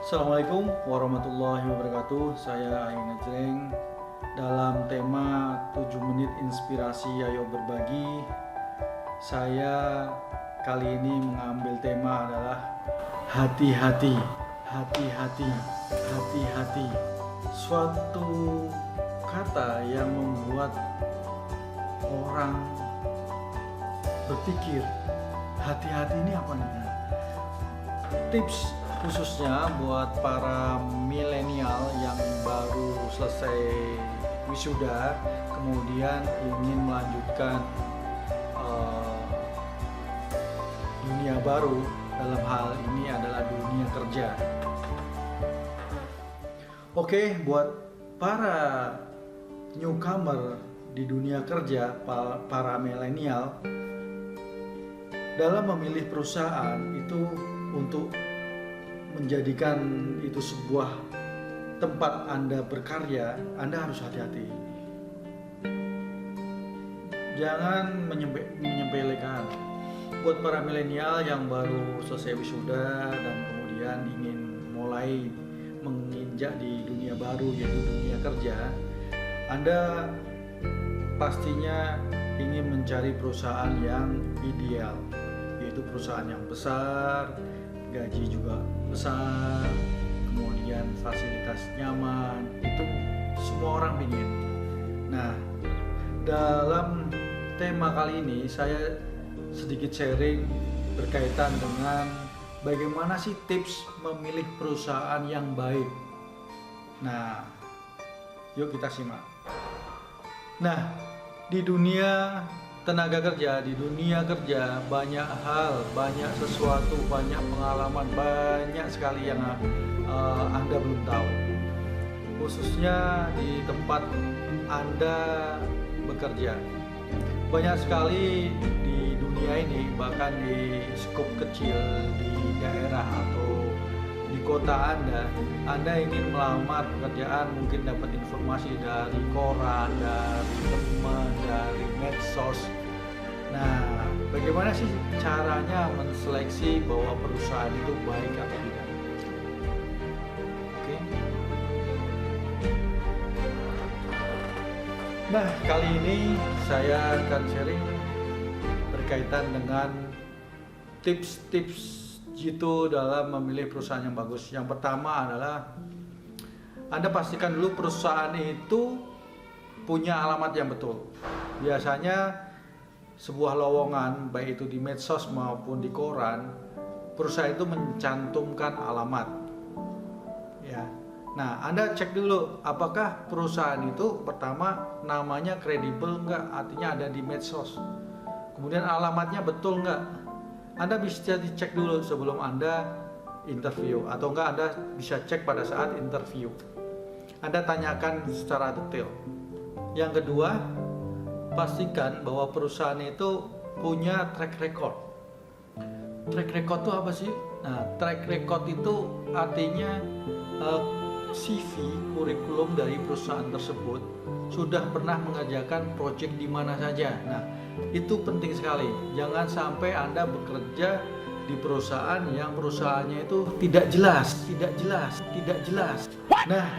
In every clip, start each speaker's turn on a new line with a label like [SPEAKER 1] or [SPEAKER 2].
[SPEAKER 1] Assalamualaikum warahmatullahi wabarakatuh. Saya Aing Najreng dalam tema 7 menit inspirasi Ayo Berbagi. Saya kali ini mengambil tema adalah hati-hati, hati-hati, hati-hati. Suatu kata yang membuat orang berpikir, hati-hati ini apa nih? Tips khususnya buat para milenial yang baru selesai wisuda kemudian ingin melanjutkan dunia baru, dalam hal ini adalah dunia kerja. Oke, buat para newcomer di dunia kerja, para milenial, dalam memilih perusahaan itu untuk menjadikan itu sebuah tempat Anda berkarya, Anda harus hati-hati. Jangan menyepelekan. Buat para milenial yang baru selesai wisuda dan kemudian ingin mulai menginjak di dunia baru yaitu dunia kerja, Anda pastinya ingin mencari perusahaan yang ideal, yaitu perusahaan yang besar, gaji juga besar, kemudian fasilitas nyaman, itu semua orang ingin. Nah, dalam tema kali ini saya sedikit sharing berkaitan dengan bagaimana sih tips memilih perusahaan yang baik. Nah, yuk kita simak. Nah, di dunia tenaga kerja, di dunia kerja banyak hal, banyak sesuatu, banyak pengalaman, banyak sekali yang Anda belum tahu. Khususnya di tempat Anda bekerja. Banyak sekali di dunia ini, bahkan di skop kecil di daerah atau di kota Anda ingin melamar pekerjaan, mungkin dapat informasi dari koran, dari teman, dari medsos. Nah, bagaimana sih caranya menseleksi bahwa perusahaan itu baik atau tidak? Oke. Nah, kali ini saya akan sharing berkaitan dengan tips-tips jitu dalam memilih perusahaan yang bagus. Yang pertama adalah Anda pastikan dulu perusahaan itu punya alamat yang betul. Biasanya sebuah lowongan, baik itu di medsos maupun di koran, perusahaan itu mencantumkan alamat. Ya. Nah, Anda cek dulu apakah perusahaan itu pertama namanya kredibel enggak, artinya ada di medsos. Kemudian alamatnya betul enggak? Anda bisa dicek dulu sebelum Anda interview, atau enggak Anda bisa cek pada saat interview. Anda tanyakan secara detail. Yang kedua, pastikan bahwa perusahaan itu punya track record. Track record itu apa sih? Nah, track record itu artinya CV, kurikulum dari perusahaan tersebut sudah pernah mengerjakan proyek di mana saja. Nah, itu penting sekali. Jangan sampai Anda bekerja di perusahaan yang perusahaannya itu tidak jelas. Nah,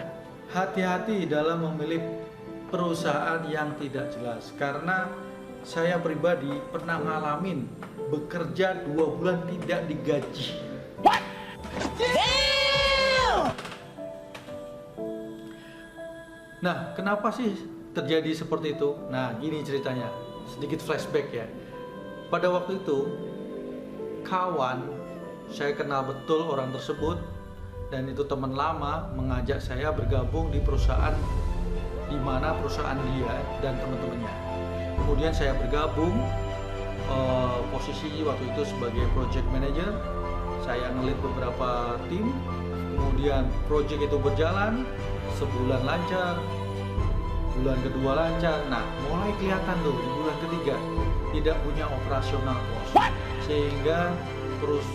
[SPEAKER 1] hati-hati dalam memilih perusahaan yang tidak jelas, karena saya pribadi pernah ngalamin bekerja 2 bulan tidak digaji. Nah, kenapa sih terjadi seperti itu? Nah, gini ceritanya, sedikit flashback ya. Pada waktu itu, kawan saya kenal betul orang tersebut, dan itu teman lama mengajak saya bergabung di perusahaan di mana perusahaan dia dan teman-temannya. Kemudian saya bergabung, posisi waktu itu sebagai project manager. Saya ngelit beberapa tim. Kemudian project itu berjalan, sebulan lancar, bulan kedua lancar. Nah, mulai kelihatan tuh di bulan ketiga tidak punya operasional cost, sehingga terus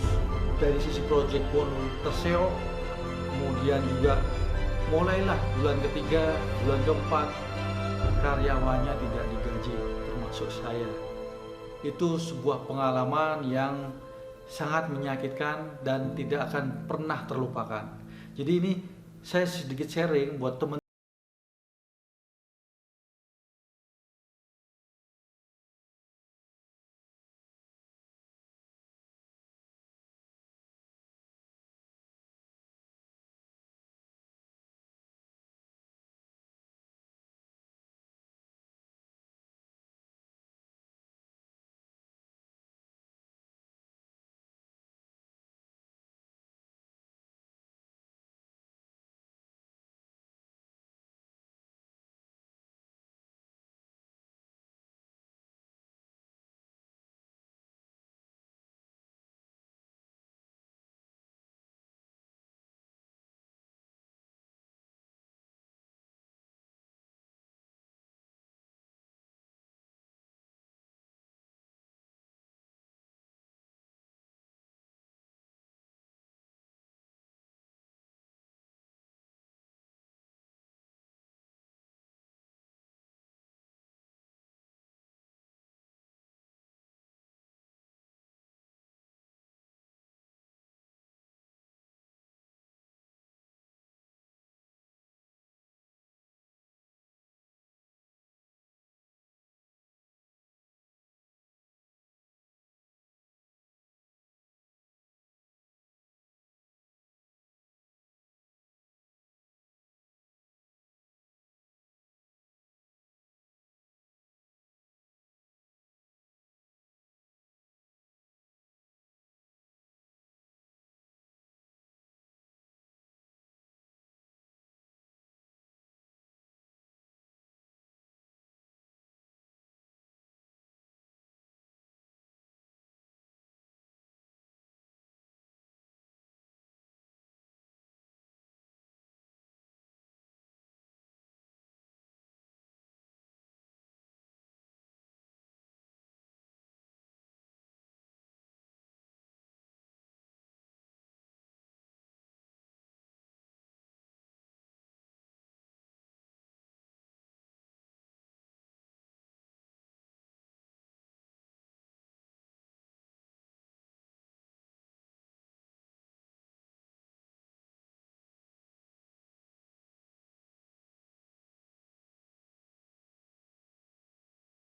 [SPEAKER 1] dari sisi project pun terseok. Kemudian juga mulailah bulan ketiga, bulan keempat karyawannya tidak digaji, termasuk saya. Itu sebuah pengalaman yang sangat menyakitkan dan tidak akan pernah terlupakan. Jadi ini saya sedikit sharing buat teman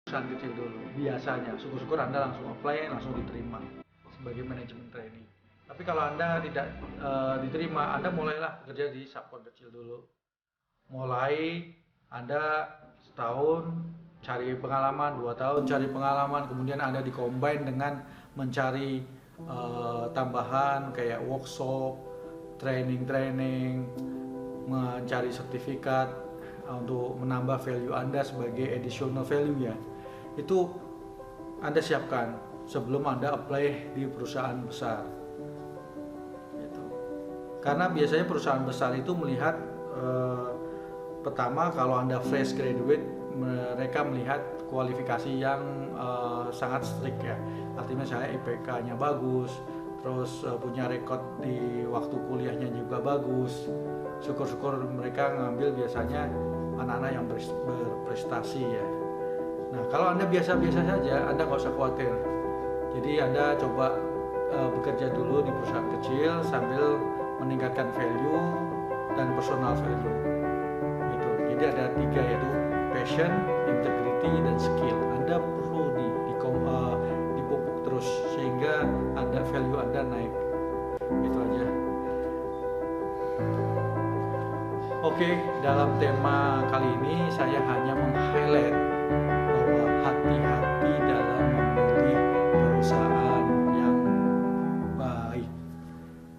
[SPEAKER 1] perusahaan kecil dulu. Biasanya, syukur-syukur Anda langsung apply, langsung diterima sebagai manajemen training. Tapi kalau Anda tidak diterima, Anda mulailah bekerja di subkon kecil dulu. Mulai Anda setahun cari pengalaman, 2 tahun cari pengalaman, kemudian Anda dikombine dengan mencari tambahan kayak workshop, training, mencari sertifikat untuk menambah value Anda sebagai additional value ya. Itu Anda siapkan sebelum Anda apply di perusahaan besar. Gitu. Karena biasanya perusahaan besar itu melihat pertama kalau Anda fresh graduate, mereka melihat kualifikasi yang sangat strict ya. Artinya saya IPK-nya bagus, terus punya rekod di waktu kuliahnya juga bagus. Syukur-syukur mereka ngambil biasanya anak-anak yang berprestasi ya. Nah kalau Anda biasa-biasa saja, Anda nggak usah khawatir. Jadi Anda coba bekerja dulu di perusahaan kecil sambil meningkatkan value dan personal value. Gitu. Jadi ada 3 yaitu passion, integrity, dan skill. Anda perlu dipupuk terus sehingga value Anda naik. Itu aja. Oke, dalam tema kali ini saya hanya meng-highlight bahwa hati-hati dalam memilih perusahaan yang baik.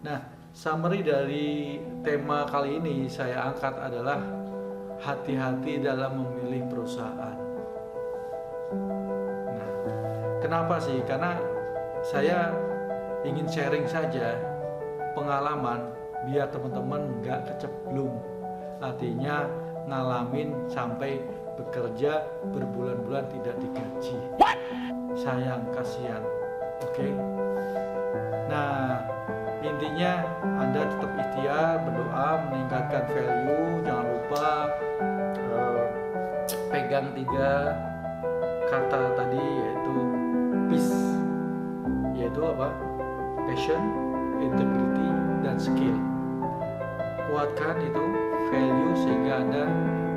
[SPEAKER 1] Nah, summary dari tema kali ini saya angkat adalah hati-hati dalam memilih perusahaan. Nah, kenapa sih? Karena saya ingin sharing saja pengalaman biar teman-teman nggak keceblung. Artinya ngalamin sampai bekerja berbulan-bulan tidak digaji. Sayang, kasihan. Oke. Nah, intinya Anda tetap ikhtiar, berdoa, meningkatkan value. Jangan lupa pegang 3 kata tadi, yaitu peace, yaitu apa? Passion, integrity, dan skill. kuatkan itu value sehingga Anda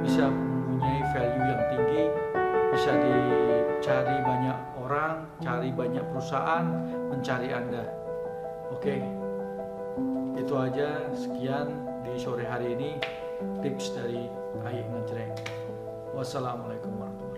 [SPEAKER 1] bisa mempunyai value yang tinggi, bisa dicari banyak orang, cari banyak perusahaan mencari Anda. Oke, itu aja, sekian di sore hari ini tips dari Aik Ngejreng. Wassalamualaikum warahmatullahi wabarakatuh.